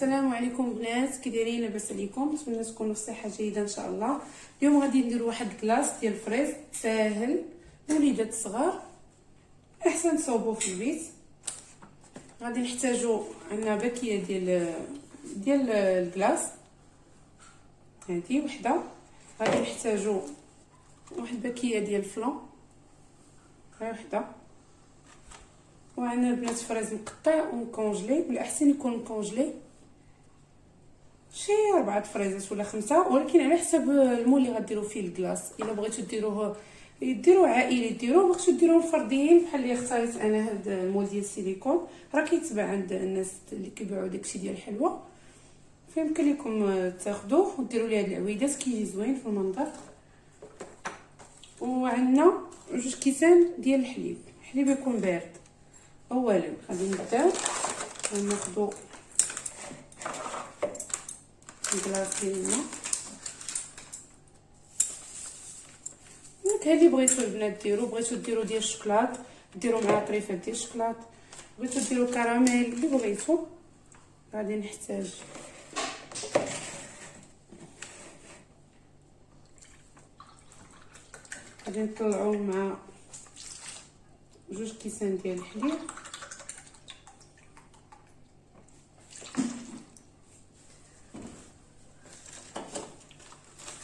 السلام عليكم بنات، كي دايرين؟ لاباس عليكم؟ نتمنى تكونوا في صحه جيده ان شاء الله. اليوم غادي نديروا واحد كلاص ديال الفريز ساهل لوليدات الصغار، احسن تصاوبوه في البيت. غادي نحتاجوا عندنا باكيه ديال الكلاص، هذه وحده. غادي نحتاجوا واحد باكيه ديال الفلون، هاي وحده. وعندنا البنات فريز مقطع ومكونجلي، بالاحسن يكون مكونجلي، شي 4 فريزات ولا 5، ولكن على حسب المول اللي غديروا فيه الكلاص. الا بغيتو ديروه عائلي ديروه، بغيتو ديروه فرديين بحال اللي اختاريت انا هذا المول ديال السيليكون، راه كيتباع عند الناس اللي كيبيعوا داكشي ديال الحلوى، فيمكن لكم تاخذوه وديروا ليه هاد العويدات، كيجي زوين في المنظر. وعندنا 2 كيسان ديال الحليب يكون بارد. اولا غادي نبداو ناخذوا الكلاص ديالنا، اللي بغيتو البنات بغيتو ديروا ديال الشوكولات ديروا معاه طريفات ديال الشوكولات، بغيتو ديروا كراميل اللي بغيتو. غادي نحتاج غادي نطلعوا مع 2 كيسان ديال الحليب.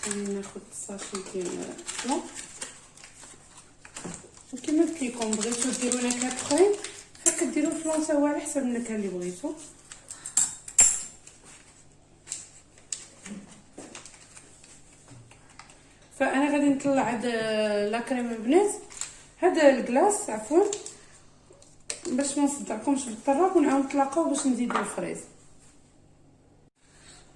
غادي ناخذ الساشي ديال الفلون، وكما قلت لكم بغيتو ديروا نكهه اخرين فكديروا الفلون حتى هو على حسب النكهه اللي بغيتو. فانا غادي نطلع هاد لا كريم البنات، هذا الكلاص عفوا، باش ما نصدعكمش بالطراب ونعاود نتلاقاو باش نزيدو الفريز.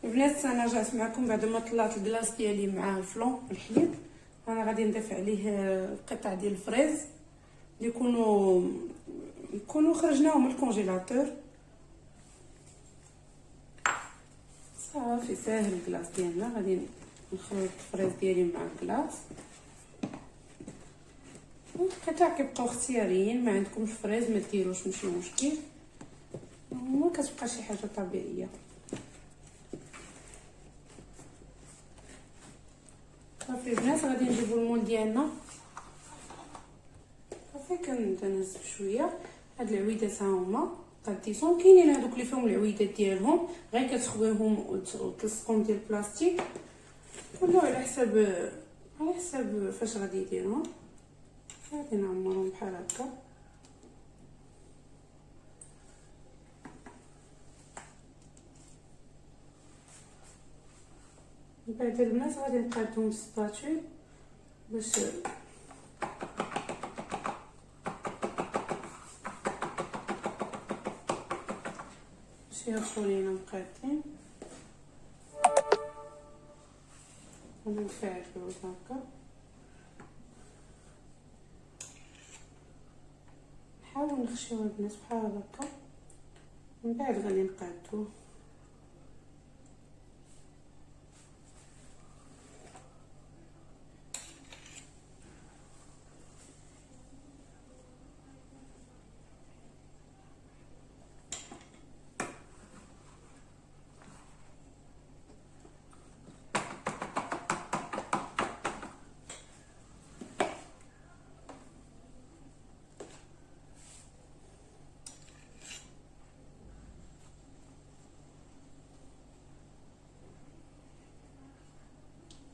البنات انا رجعت معكم بعد ما طلعت الكلاص ديالي مع الفلون الحليب. انا غادي نضيف عليه قطع ديال الفريز اللي يكونوا خرجناهم من الكونجيلاتور. صافي ساهل الكلاص ديالنا. غادي نخلط الفريز ديالي مع الكلاص، القطع كيبقاو اختياريين، ما عندكمش فريز ما ديروش ماشي مشكل، ما كتبقى شي حاجه طبيعيه. صافي البنات غادي نجيبو المول ديالنا. صافي كنبدا نهز بشويه. هاد العويدات ها هما قديتهم، كاينين هادوك اللي فيهم العويدات ديالهم غير كتخويهم وتلصقهم ديال البلاستيك، كله على حسب فاش غادي يديرهم. غادي نعمرهم بحال هكا. من بعد البنات غادي نقادهم بالسباتول باش يهبطوا لينا مقادين. غادي نفعلو هكا، نحاول نخشيو البنات بحال هكا، من بعد غادي نقادوه.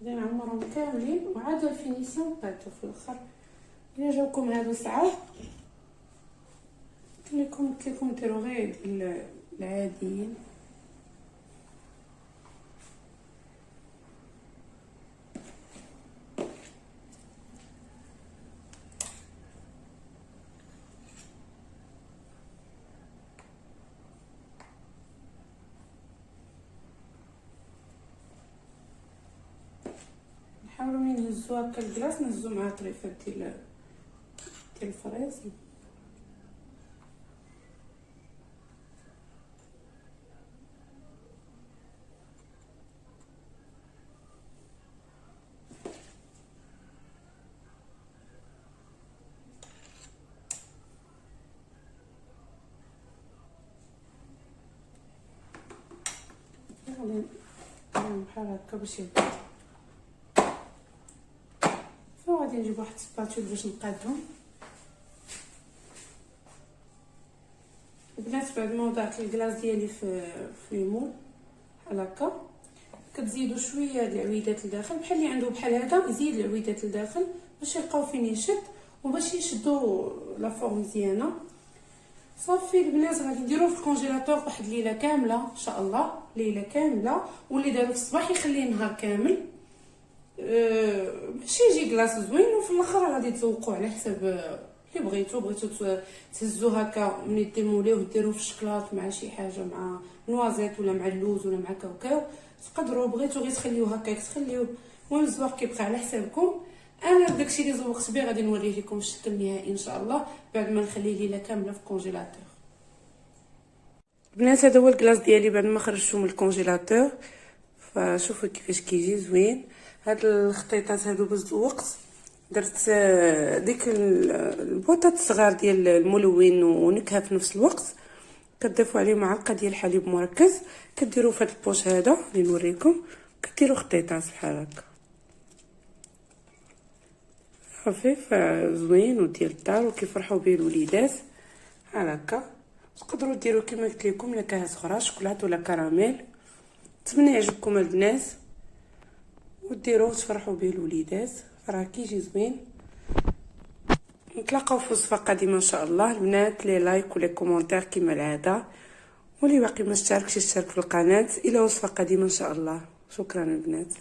غادي نعمرهم كاملين وعاد الفينيسيون نقادو في الاخر. الا جاوكم هادو صعاب قلت لكم ديروا غير العاديين. نحاولوا من نهزو هكا الكلاص نهزو مع طريفات ديال الفريز. غادي نديرهم بحال هكا باش يبقى. وغادي نجيب واحد سباتول باش نقادهم. البنات بعد ما وضعت الكلاص ديالي في المول بحال هكا، كتزيدوا شويه د العويدات لداخل، بحال اللي عنده بحال هذا يزيد العويدات لداخل باش يلقاو فين يشد وباش يشدوا لا فورم مزيانه. صافي البنات غادي نديروه في الكونجيلاتور واحد ليله كامله ان شاء الله، ليله كامله، واللي داروا في الصباح يخليه نهار كامل باش يجي كلاص زوين. وفي الاخر غادي تذوقوا على حسب اللي بغيتو تهزو هكا ملي ديموليوه ديروه في الشكلاط مع شي حاجه، مع نوازيت ولا مع اللوز ولا مع كاوكاو، تقدروا بغيتو غير تخليوه هكاك تخليوه. المهم الزواق كيبقى على حسابكم. انا داكشي اللي زوقت به غادي نوريه لكم الشكل النهائي ان شاء الله بعد ما نخليه ليله كامله في الكونجيلاتور. البنات هذا هو الكلاص ديالي بعد ما خرجته من الكونجيلاتور، فشوفوا كيفاش كيجي زوين. هاد الخطيطات هادو بالوقت درت ديك البوطات الصغار ديال الملون ونكهه في نفس الوقت، كتضيفوا عليه معلقه ديال الحليب مركز، كديروا في هاد البوش هذا اللي نوريكم، كديروا خطيطات بحال هكا خفيف زوين وديال الدار وكيفرحوا به الوليدات بحال هكا. تقدروا ديروا كما قلت لكم نكهات اخرى شوكولاط ولا كراميل، نتمنى يعجبكم البنات وديروه وتفرحوا به الوليدات، راه كيجي زوين. نتلاقاو في وصفه قادمه ان شاء الله البنات. لي لايك ولي كومونتير كما العاده، واللي باقي ما اشتركش يشترك في القناه. الى وصفه قادمه ان شاء الله. شكرا البنات.